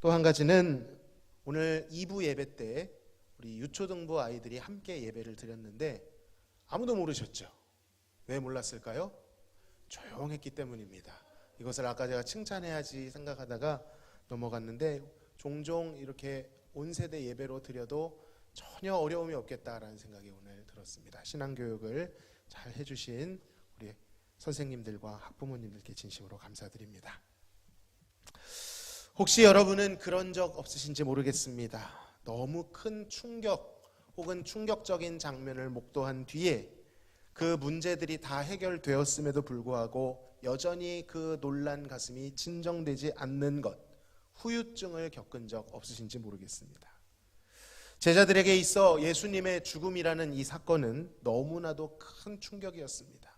또 한 가지는 오늘 2부 예배 때 우리 유초등부 아이들이 함께 예배를 드렸는데 아무도 모르셨죠? 왜 몰랐을까요? 조용했기 때문입니다. 이것을 아까 제가 칭찬해야지 생각하다가 넘어갔는데 종종 이렇게 온 세대 예배로 드려도 전혀 어려움이 없겠다라는 생각이 오늘 들었습니다. 신앙교육을 잘 해주신 우리 선생님들과 학부모님들께 진심으로 감사드립니다. 혹시 여러분은 그런 적 없으신지 모르겠습니다. 너무 큰 충격 혹은 충격적인 장면을 목도한 뒤에 그 문제들이 다 해결되었음에도 불구하고 여전히 그 놀란 가슴이 진정되지 않는 것, 후유증을 겪은 적 없으신지 모르겠습니다. 제자들에게 있어 예수님의 죽음이라는 이 사건은 너무나도 큰 충격이었습니다.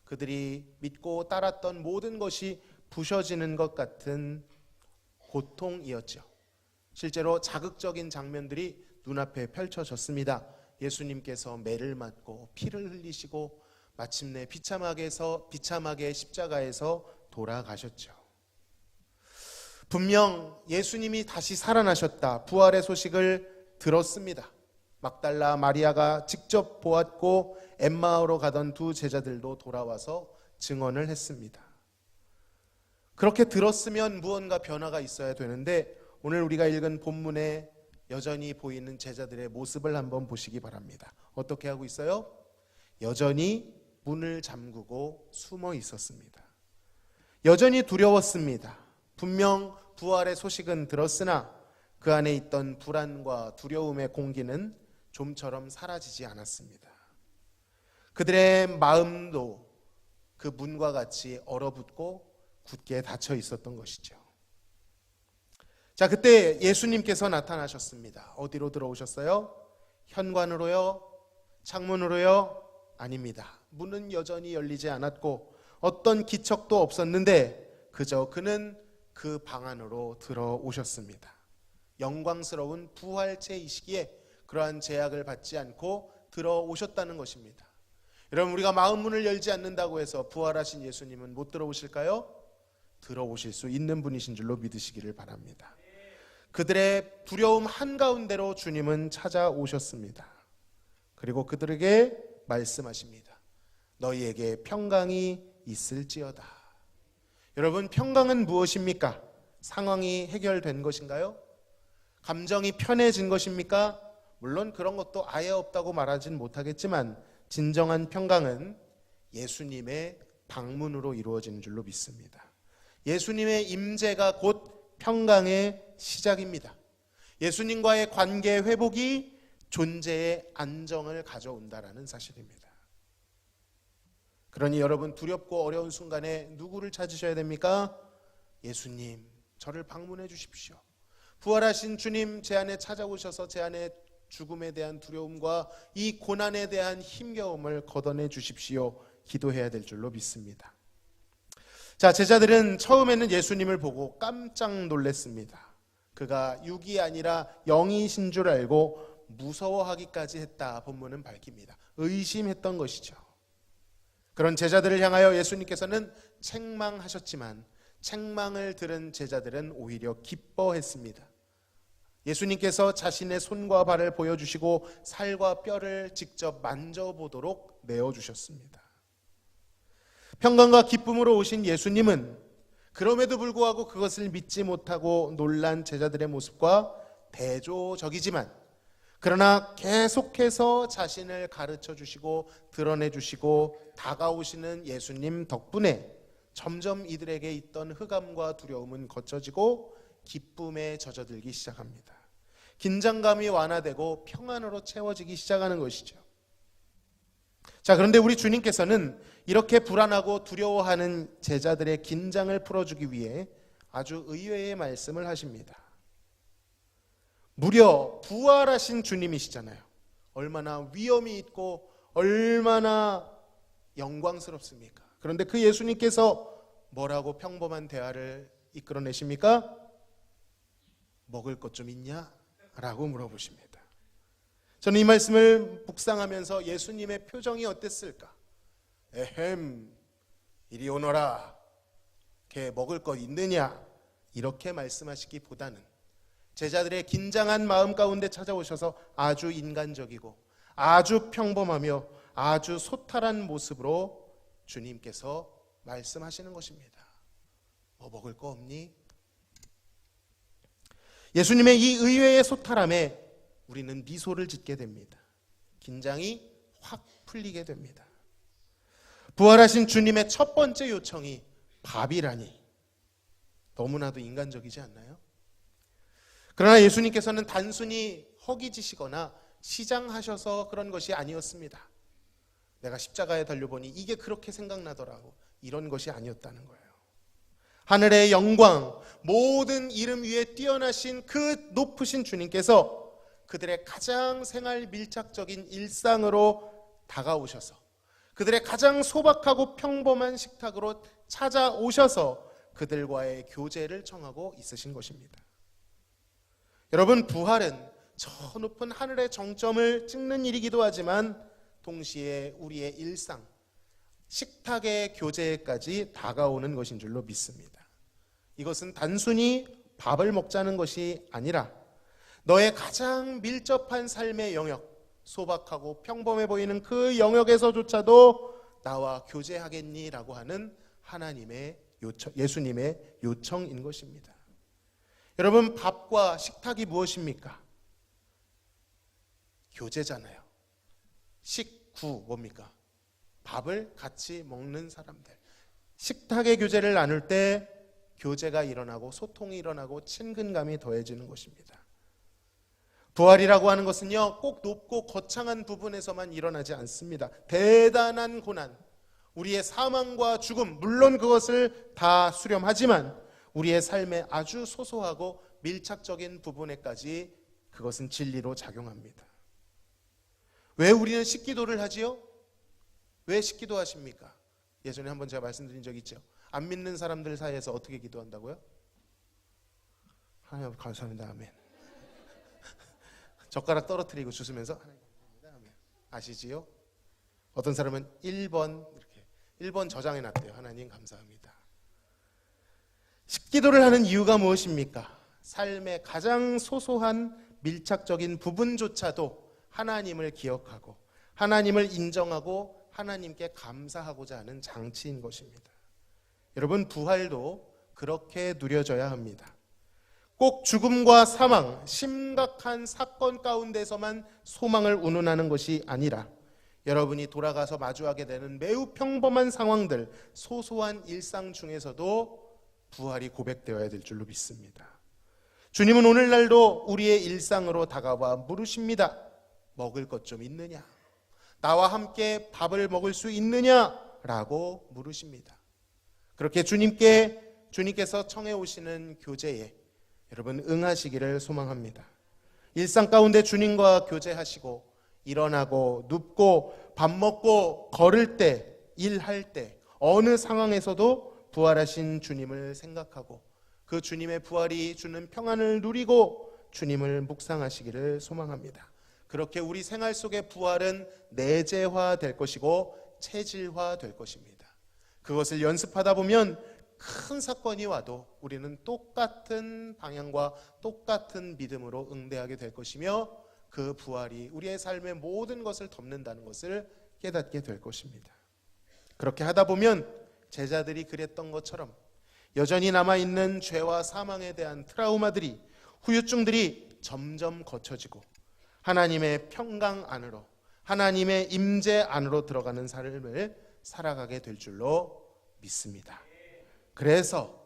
그들이 믿고 따랐던 모든 것이 부셔지는 것 같은 고통이었죠. 실제로 자극적인 장면들이 눈앞에 펼쳐졌습니다. 예수님께서 매를 맞고 피를 흘리시고 마침내 비참하게 십자가에서 돌아가셨죠. 분명 예수님이 다시 살아나셨다, 부활의 소식을 들었습니다. 막달라 마리아가 직접 보았고 엠마오로 가던 두 제자들도 돌아와서 증언을 했습니다. 그렇게 들었으면 무언가 변화가 있어야 되는데 오늘 우리가 읽은 본문에 여전히 보이는 제자들의 모습을 한번 보시기 바랍니다. 어떻게 하고 있어요? 여전히 문을 잠그고 숨어 있었습니다. 여전히 두려웠습니다. 분명 부활의 소식은 들었으나 그 안에 있던 불안과 두려움의 공기는 좀처럼 사라지지 않았습니다. 그들의 마음도 그 문과 같이 얼어붙고 굳게 닫혀 있었던 것이죠. 자, 그때 예수님께서 나타나셨습니다. 어디로 들어오셨어요? 현관으로요? 창문으로요? 아닙니다. 문은 여전히 열리지 않았고 어떤 기척도 없었는데 그저 그는 그 방 안으로 들어오셨습니다. 영광스러운 부활체이시기에 그러한 제약을 받지 않고 들어오셨다는 것입니다. 여러분, 우리가 마음 문을 열지 않는다고 해서 부활하신 예수님은 못 들어오실까요? 들어오실 수 있는 분이신 줄로 믿으시기를 바랍니다. 그들의 두려움 한가운데로 주님은 찾아오셨습니다. 그리고 그들에게 말씀하십니다. 너희에게 평강이 있을지어다. 여러분, 평강은 무엇입니까? 상황이 해결된 것인가요? 감정이 편해진 것입니까? 물론 그런 것도 아예 없다고 말하진 못하겠지만 진정한 평강은 예수님의 방문으로 이루어지는 줄로 믿습니다. 예수님의 임재가 곧 평강의 시작입니다. 예수님과의 관계 회복이 존재의 안정을 가져온다라는 사실입니다. 그러니 여러분, 두렵고 어려운 순간에 누구를 찾으셔야 됩니까? 예수님, 저를 방문해 주십시오. 부활하신 주님, 제 안에 찾아오셔서 제 안에 죽음에 대한 두려움과 이 고난에 대한 힘겨움을 걷어내 주십시오. 기도해야 될 줄로 믿습니다. 자, 제자들은 처음에는 예수님을 보고 깜짝 놀랐습니다. 그가 육이 아니라 영이신 줄 알고 무서워하기까지 했다, 본문은 밝힙니다. 의심했던 것이죠. 그런 제자들을 향하여 예수님께서는 책망하셨지만 책망을 들은 제자들은 오히려 기뻐했습니다. 예수님께서 자신의 손과 발을 보여주시고 살과 뼈를 직접 만져보도록 내어주셨습니다. 평강과 기쁨으로 오신 예수님은 그럼에도 불구하고 그것을 믿지 못하고 놀란 제자들의 모습과 대조적이지만 그러나 계속해서 자신을 가르쳐 주시고 드러내 주시고 다가오시는 예수님 덕분에 점점 이들에게 있던 흑암과 두려움은 걷혀지고 기쁨에 젖어들기 시작합니다. 긴장감이 완화되고 평안으로 채워지기 시작하는 것이죠. 자, 그런데 우리 주님께서는 이렇게 불안하고 두려워하는 제자들의 긴장을 풀어주기 위해 아주 의외의 말씀을 하십니다. 무려 부활하신 주님이시잖아요. 얼마나 위엄이 있고 얼마나 영광스럽습니까? 그런데 그 예수님께서 뭐라고 평범한 대화를 이끌어내십니까? 먹을 것 좀 있냐? 라고 물어보십니다. 저는 이 말씀을 묵상하면서 예수님의 표정이 어땠을까? 에헴, 이리 오너라. 걔 먹을 것 있느냐? 이렇게 말씀하시기보다는 제자들의 긴장한 마음 가운데 찾아오셔서 아주 인간적이고 아주 평범하며 아주 소탈한 모습으로 주님께서 말씀하시는 것입니다. 뭐 먹을 거 없니? 예수님의 이 의외의 소탈함에 우리는 미소를 짓게 됩니다. 긴장이 확 풀리게 됩니다. 부활하신 주님의 첫 번째 요청이 밥이라니 너무나도 인간적이지 않나요? 그러나 예수님께서는 단순히 허기지시거나 시장하셔서 그런 것이 아니었습니다. 내가 십자가에 달려보니 이게 그렇게 생각나더라고, 이런 것이 아니었다는 거예요. 하늘의 영광, 모든 이름 위에 뛰어나신 그 높으신 주님께서 그들의 가장 생활 밀착적인 일상으로 다가오셔서 그들의 가장 소박하고 평범한 식탁으로 찾아오셔서 그들과의 교제를 청하고 있으신 것입니다. 여러분, 부활은 저 높은 하늘의 정점을 찍는 일이기도 하지만 동시에 우리의 일상, 식탁의 교제까지 다가오는 것인 줄로 믿습니다. 이것은 단순히 밥을 먹자는 것이 아니라 너의 가장 밀접한 삶의 영역, 소박하고 평범해 보이는 그 영역에서조차도 나와 교제하겠니라고 하는 하나님의 요청, 예수님의 요청인 것입니다. 여러분, 밥과 식탁이 무엇입니까? 교제잖아요. 식구 뭡니까? 밥을 같이 먹는 사람들. 식탁의 교제를 나눌 때 교제가 일어나고 소통이 일어나고 친근감이 더해지는 것입니다. 부활이라고 하는 것은요, 꼭 높고 거창한 부분에서만 일어나지 않습니다. 대단한 고난, 우리의 사망과 죽음, 물론 그것을 다 수렴하지만 우리의 삶의 아주 소소하고 밀착적인 부분에까지 그것은 진리로 작용합니다. 왜 우리는 식기도를 하지요? 왜 식기도 하십니까? 예전에 한번 제가 말씀드린 적 있죠. 안 믿는 사람들 사이에서 어떻게 기도한다고요? 하나님 감사합니다. 아멘. 젓가락 떨어뜨리고 주스면서 하나님 감사합니다. 아멘. 아시지요? 어떤 사람은 1번 이렇게 1번 저장해 놨대요. 하나님 감사합니다. 식기도를 하는 이유가 무엇입니까? 삶의 가장 소소한 밀착적인 부분조차도 하나님을 기억하고 하나님을 인정하고 하나님께 감사하고자 하는 장치인 것입니다. 여러분, 부활도 그렇게 누려져야 합니다. 꼭 죽음과 사망, 심각한 사건 가운데서만 소망을 운운하는 것이 아니라 여러분이 돌아가서 마주하게 되는 매우 평범한 상황들, 소소한 일상 중에서도 부활이 고백되어야 될 줄로 믿습니다. 주님은 오늘날도 우리의 일상으로 다가와 물으십니다. 먹을 것 좀 있느냐? 나와 함께 밥을 먹을 수 있느냐? 라고 물으십니다. 그렇게 주님께서 청해 오시는 교제에 여러분 응하시기를 소망합니다. 일상 가운데 주님과 교제하시고 일어나고 눕고 밥 먹고 걸을 때, 일할 때 어느 상황에서도 부활하신 주님을 생각하고 그 주님의 부활이 주는 평안을 누리고 주님을 묵상하시기를 소망합니다. 그렇게 우리 생활 속의 부활은 내재화 될 것이고 체질화 될 것입니다. 그것을 연습하다 보면 큰 사건이 와도 우리는 똑같은 방향과 똑같은 믿음으로 응대하게 될 것이며 그 부활이 우리의 삶의 모든 것을 덮는다는 것을 깨닫게 될 것입니다. 그렇게 하다 보면 제자들이 그랬던 것처럼 여전히 남아있는 죄와 사망에 대한 트라우마들이, 후유증들이 점점 거쳐지고 하나님의 평강 안으로, 하나님의 임재 안으로 들어가는 삶을 살아가게 될 줄로 믿습니다. 그래서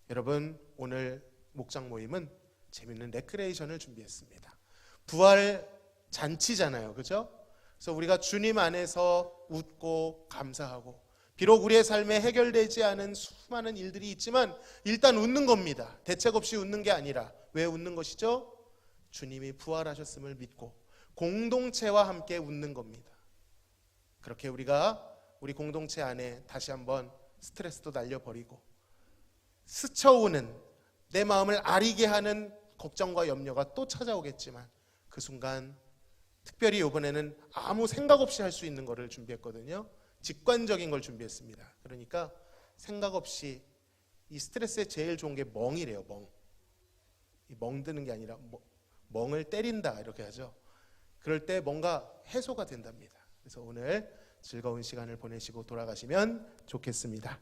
여러분, 오늘 목장 모임은 재밌는 레크레이션을 준비했습니다. 부활 잔치잖아요, 그죠? 그래서 우리가 주님 안에서 웃고 감사하고, 비록 우리의 삶에 해결되지 않은 수많은 일들이 있지만 일단 웃는 겁니다. 대책 없이 웃는 게 아니라 왜 웃는 것이죠? 주님이 부활하셨음을 믿고 공동체와 함께 웃는 겁니다. 그렇게 우리가 우리 공동체 안에 다시 한번 스트레스도 날려버리고 스쳐오는 내 마음을 아리게 하는 걱정과 염려가 또 찾아오겠지만 그 순간 특별히 이번에는 아무 생각 없이 할 수 있는 거를 준비했거든요. 직관적인 걸 준비했습니다. 그러니까 생각 없이, 이 스트레스에 제일 좋은 게 멍이래요. 멍. 멍드는 게 아니라 멍을 때린다 이렇게 하죠. 그럴 때 뭔가 해소가 된답니다. 그래서 오늘 즐거운 시간을 보내시고 돌아가시면 좋겠습니다.